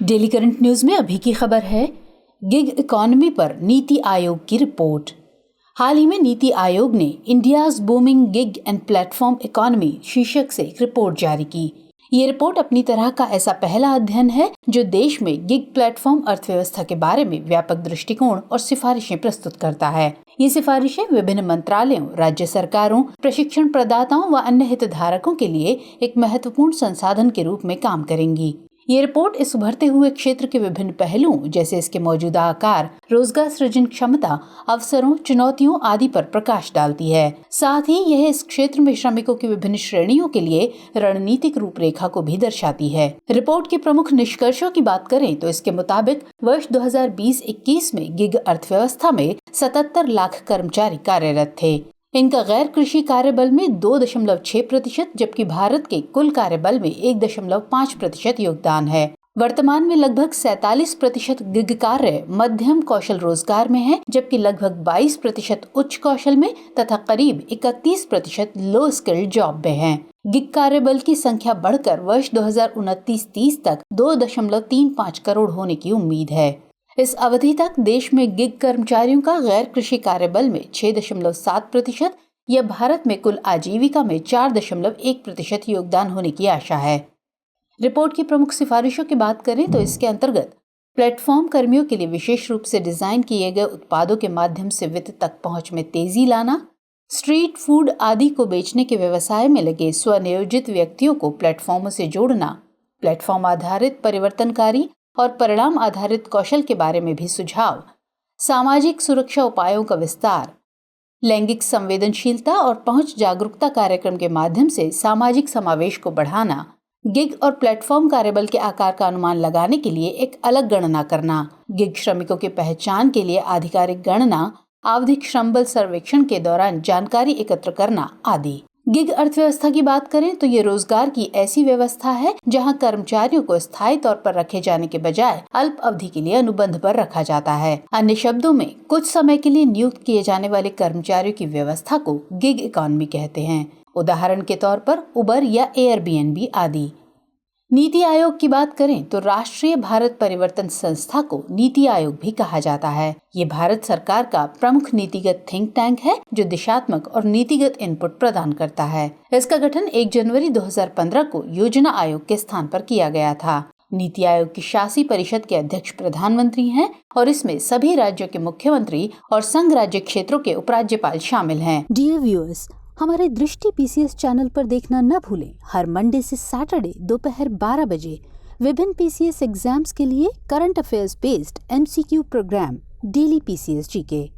Daily current news में अभी की खबर है, गिग इकोनॉमी पर नीति आयोग की रिपोर्ट। हाल ही में नीति आयोग ने India's booming gig and platform economy शीर्षक से एक रिपोर्ट जारी की। ये रिपोर्ट अपनी तरह का ऐसा पहला अध्ययन है जो देश में गिग प्लेटफॉर्म अर्थव्यवस्था के बारे में व्यापक दृष्टिकोण और सिफारिशें प्रस्तुत करता है। ये सिफारिशें विभिन्न मंत्रालयों, राज्य सरकारों, प्रशिक्षण प्रदाताओं व अन्य हितधारकों के लिए एक महत्वपूर्ण संसाधन के रूप में काम करेंगी। ये रिपोर्ट इस उभरते हुए क्षेत्र के विभिन्न पहलुओं जैसे इसके मौजूदा आकार, रोजगार सृजन क्षमता, अवसरों, चुनौतियों आदि पर प्रकाश डालती है। साथ ही यह इस क्षेत्र में श्रमिकों की विभिन्न श्रेणियों के लिए रणनीतिक रूपरेखा को भी दर्शाती है। रिपोर्ट के प्रमुख निष्कर्षों की बात करें तो इसके मुताबिक वर्ष 2020-21 में गिग अर्थव्यवस्था में 77 लाख कर्मचारी कार्यरत थे। इनका गैर कृषि कार्यबल में 2.6% जबकि भारत के कुल कार्यबल में 1.5% योगदान है। वर्तमान में लगभग 47% गिग कार्य मध्यम कौशल रोजगार में है, जबकि लगभग 22% उच्च कौशल में तथा करीब 31% लो स्किल्ड जॉब में है। गिग कार्यबल की संख्या बढ़कर वर्ष 2029-30 तक 2.35 करोड़ होने की उम्मीद है। इस अवधि तक देश में गिग कर्मचारियों का गैर कृषि कार्यबल में 6.7% या भारत में कुल आजीविका में 4.1% योगदान होने की आशा है। रिपोर्ट की प्रमुख सिफारिशों की बात करें तो इसके अंतर्गत प्लेटफॉर्म कर्मियों के लिए विशेष रूप से डिजाइन किए गए उत्पादों के माध्यम से वित्त तक पहुंच में तेजी लाना, स्ट्रीट फूड आदि को बेचने के व्यवसाय में लगे स्वनियोजित व्यक्तियों को प्लेटफॉर्मों से जोड़ना, प्लेटफॉर्म आधारित परिवर्तनकारी और परिणाम आधारित कौशल के बारे में भी सुझाव, सामाजिक सुरक्षा उपायों का विस्तार, लैंगिक संवेदनशीलता और पहुंच जागरूकता कार्यक्रम के माध्यम से सामाजिक समावेश को बढ़ाना, गिग और प्लेटफॉर्म कार्यबल के आकार का अनुमान लगाने के लिए एक अलग गणना करना, गिग श्रमिकों की पहचान के लिए आधिकारिक गणना, आवधिक श्रम बल सर्वेक्षण के दौरान जानकारी एकत्र करना आदि। गिग अर्थव्यवस्था की बात करें तो ये रोजगार की ऐसी व्यवस्था है जहां कर्मचारियों को स्थायी तौर पर रखे जाने के बजाय अल्प अवधि के लिए अनुबंध पर रखा जाता है। अन्य शब्दों में कुछ समय के लिए नियुक्त किए जाने वाले कर्मचारियों की व्यवस्था को गिग इकोनॉमी कहते हैं। उदाहरण के तौर पर उबर या एयरबीएनबी आदि। नीति आयोग की बात करें तो राष्ट्रीय भारत परिवर्तन संस्था को नीति आयोग भी कहा जाता है। ये भारत सरकार का प्रमुख नीतिगत थिंक टैंक है जो दिशात्मक और नीतिगत इनपुट प्रदान करता है। इसका गठन 1 जनवरी 2015 को योजना आयोग के स्थान पर किया गया था। नीति आयोग की शासी परिषद के अध्यक्ष प्रधानमंत्री हैं और इसमें सभी राज्यों के मुख्यमंत्री और संघ राज्य क्षेत्रों के उपराज्यपाल शामिल हैं। डियर व्यूअर्स, हमारे दृष्टि पीसीएस चैनल पर देखना न भूलें। हर मंडे से सैटरडे दोपहर 12 बजे विभिन्न पीसीएस एग्जाम्स के लिए current affairs based MCQ programme daily PCS GK.